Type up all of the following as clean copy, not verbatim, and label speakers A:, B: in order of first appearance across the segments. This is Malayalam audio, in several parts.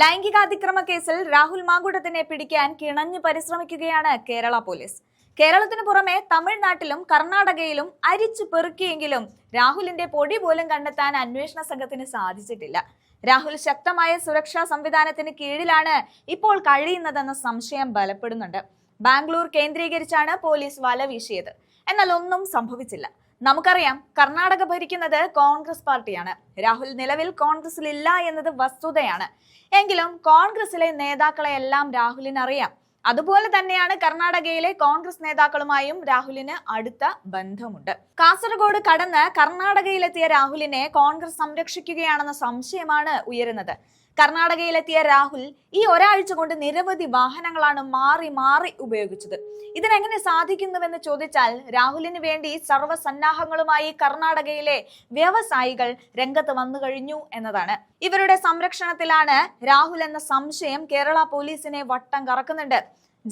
A: ലൈംഗികാതിക്രമ കേസിൽ രാഹുൽ മാങ്കൂട്ടത്തിനെ പിടിക്കാൻ കിണഞ്ഞു പരിശ്രമിക്കുകയാണ് കേരള പോലീസ്. കേരളത്തിന് പുറമെ തമിഴ്നാട്ടിലും കർണാടകയിലും അരിച്ചു പെറുക്കിയെങ്കിലും രാഹുലിന്റെ പൊടി പോലും കണ്ടെത്താൻ അന്വേഷണ സംഘത്തിന് സാധിച്ചിട്ടില്ല. രാഹുൽ ശക്തമായ സുരക്ഷാ സംവിധാനത്തിന് കീഴിലാണ് ഇപ്പോൾ കഴിയുന്നതെന്ന സംശയം ബലപ്പെടുന്നുണ്ട്. ബാംഗ്ലൂർ കേന്ദ്രീകരിച്ചാണ് പോലീസ് വല വീശിയത്. എന്നാൽ ഒന്നും സംഭവിച്ചില്ല. നമുക്കറിയാം, കർണാടക ഭരിക്കുന്നത് കോൺഗ്രസ് പാർട്ടിയാണ്. രാഹുൽ നിലവിൽ കോൺഗ്രസിൽ ഇല്ല എന്നത് വസ്തുതയാണ്. എങ്കിലും കോൺഗ്രസിലെ നേതാക്കളെയെല്ലാം രാഹുലിന് അറിയാം. അതുപോലെ തന്നെയാണ് കർണാടകയിലെ കോൺഗ്രസ് നേതാക്കളുമായും രാഹുലിന് അടുത്ത ബന്ധമുണ്ട്. കാസർഗോഡ് കടന്ന് കർണാടകയിലെത്തിയ രാഹുലിനെ കോൺഗ്രസ് സംരക്ഷിക്കുകയാണെന്ന സംശയമാണ് ഉയരുന്നത്. കർണാടകയിലെത്തിയ രാഹുൽ ഈ ഒരാഴ്ച കൊണ്ട് നിരവധി വാഹനങ്ങളാണ് മാറി മാറി ഉപയോഗിച്ചത്. ഇതിനെങ്ങനെ സാധിക്കുന്നുവെന്ന് ചോദിച്ചാൽ രാഹുലിന് വേണ്ടി സർവ്വസന്നാഹങ്ങളുമായി കർണാടകയിലെ വ്യവസായികൾ രംഗത്ത് വന്നു കഴിഞ്ഞു എന്നതാണ്. ഇവരുടെ സംരക്ഷണത്തിലാണ് രാഹുൽ എന്ന സംശയം കേരള പോലീസിനെ വട്ടം കറക്കുന്നുണ്ട്.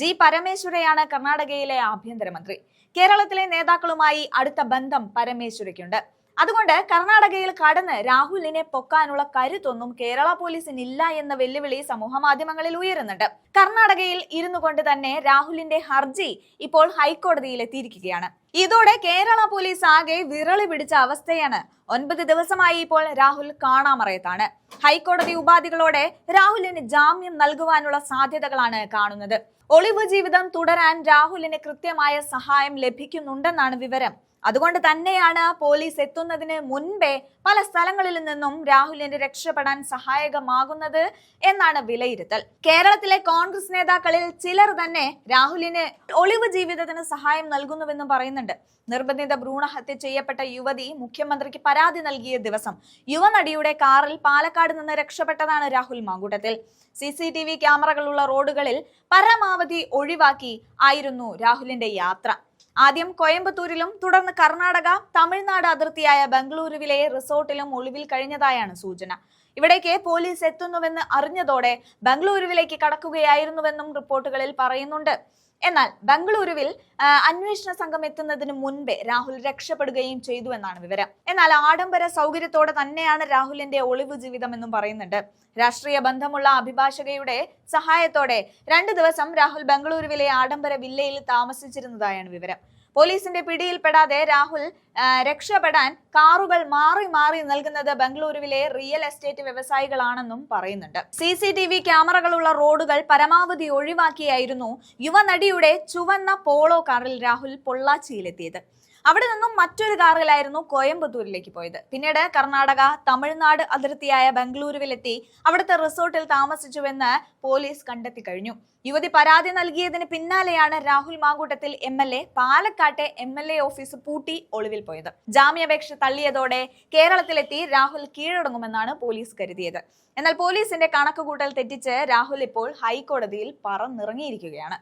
A: ജി പരമേശ്വരയാണ് കർണാടകയിലെ ആഭ്യന്തരമന്ത്രി. കേരളത്തിലെ നേതാക്കളുമായി അടുത്ത ബന്ധം പരമേശ്വരയ്ക്കുണ്ട്. അതുകൊണ്ട് കർണാടകയിൽ കടന്ന് രാഹുലിനെ പൊക്കാനുള്ള കരുത്തൊന്നും കേരള പോലീസിനില്ല എന്ന വെല്ലുവിളി സമൂഹ മാധ്യമങ്ങളിൽ ഉയരുന്നുണ്ട്. കർണാടകയിൽ ഇരുന്നു കൊണ്ട് തന്നെ രാഹുലിന്റെ ഹർജി ഇപ്പോൾ ഹൈക്കോടതിയിൽ എത്തിയിരിക്കുകയാണ്. ഇതോടെ കേരള പോലീസ് ആകെ വിറളി പിടിച്ച അവസ്ഥയാണ്. 9 ദിവസമായി ഇപ്പോൾ രാഹുൽ കാണാമറയത്താണ്. ഹൈക്കോടതി ഉപാധികളോടെ രാഹുലിന് ജാമ്യം നൽകുവാനുള്ള സാധ്യതകളാണ് കാണുന്നത്. ഒളിവ് ജീവിതം തുടരാൻ രാഹുലിന് കൃത്യമായ സഹായം ലഭിക്കുന്നുണ്ടെന്നാണ് വിവരം. അതുകൊണ്ട് തന്നെയാണ് പോലീസ് എത്തുന്നതിന് മുൻപേ പല സ്ഥലങ്ങളിൽ നിന്നും രാഹുലിന് രക്ഷപ്പെടാൻ സഹായകമാകുന്നത് എന്നാണ് വിലയിരുത്തൽ. കേരളത്തിലെ കോൺഗ്രസ് നേതാക്കളിൽ ചിലർ തന്നെ രാഹുലിന് ഒളിവ് ജീവിതത്തിന് സഹായം നൽകുന്നുവെന്നും പറയുന്നുണ്ട്. നിർബന്ധിത ഭ്രൂണഹത്യ ചെയ്യപ്പെട്ട യുവതി മുഖ്യമന്ത്രിക്ക് പരാതി നൽകിയ ദിവസം യുവനടിയുടെ കാറിൽ പാലക്കാട് നിന്ന് രക്ഷപ്പെട്ടതാണ് രാഹുൽ മാങ്കൂട്ടത്തിൽ. CCTV ക്യാമറകളുള്ള റോഡുകളിൽ പരമാവധി ഒഴിവാക്കി ആയിരുന്നു രാഹുലിന്റെ യാത്ര. ആദ്യം കോയമ്പത്തൂരിലും തുടർന്ന് കർണാടക തമിഴ്നാട് അതിർത്തിയായ ബംഗളൂരുവിലെ റിസോർട്ടിലും ഒളിവിൽ കഴിഞ്ഞതായാണ് സൂചന. ഇവിടേക്ക് പോലീസ് എത്തുന്നുവെന്ന് അറിഞ്ഞതോടെ ബംഗളൂരുവിലേക്ക് കടക്കുകയായിരുന്നുവെന്നും റിപ്പോർട്ടുകളിൽ പറയുന്നുണ്ട്. എന്നാൽ ബംഗളൂരുവിൽ അന്വേഷണ സംഘം എത്തുന്നതിന് മുൻപേ രാഹുൽ രക്ഷപ്പെടുകയും ചെയ്തു എന്നാണ് വിവരം. എന്നാൽ ആഡംബര സൗകര്യത്തോടെ തന്നെയാണ് രാഹുലിന്റെ ഒളിവ് ജീവിതം എന്നും പറയുന്നുണ്ട്. രാഷ്ട്രീയ ബന്ധമുള്ള അഭിഭാഷകയുടെ സഹായത്തോടെ 2 ദിവസം രാഹുൽ ബംഗളൂരുവിലെ ആഡംബര വില്ലയിൽ താമസിച്ചിരുന്നതായാണ് വിവരം. പോലീസിന്റെ പിടിയിൽപ്പെടാതെ രാഹുൽ രക്ഷപ്പെടാൻ കാറുകൾ മാറി മാറി നൽകുന്നത് ബംഗളൂരുവിലെ റിയൽ എസ്റ്റേറ്റ് വ്യവസായികളാണെന്നും പറയുന്നുണ്ട്. CCTV ക്യാമറകളുള്ള റോഡുകൾ പരമാവധി ഒഴിവാക്കിയായിരുന്നു യുവനടിയുടെ ചുവന്ന പോളോ കാറിൽ രാഹുൽ പൊള്ളാച്ചിയിലെത്തിയത്. അവിടെ നിന്നും മറ്റൊരു കാറിലായിരുന്നു കോയമ്പത്തൂരിലേക്ക് പോയത്. പിന്നീട് കർണാടക തമിഴ്നാട് അതിർത്തിയായ ബംഗളൂരുവിലെത്തി അവിടുത്തെ റിസോർട്ടിൽ താമസിച്ചുവെന്ന് പോലീസ് കണ്ടെത്തി കഴിഞ്ഞു. യുവതി പരാതി നൽകിയതിന് പിന്നാലെയാണ് രാഹുൽ മാങ്കൂട്ടത്തിൽ MLA പാലക്കാട്ടെ MLA ഓഫീസ് പൂട്ടി ഒളിവിൽ പോയത്. ജാമ്യാപേക്ഷ തള്ളിയതോടെ കേരളത്തിലെത്തി രാഹുൽ കീഴടങ്ങുമെന്നാണ് പോലീസ് കരുതിയത്. എന്നാൽ പോലീസിന്റെ കണക്കുകൂട്ടൽ തെറ്റിച്ച് രാഹുൽ ഇപ്പോൾ ഹൈക്കോടതിയിൽ പറന്നിറങ്ങിയിരിക്കുകയാണ്.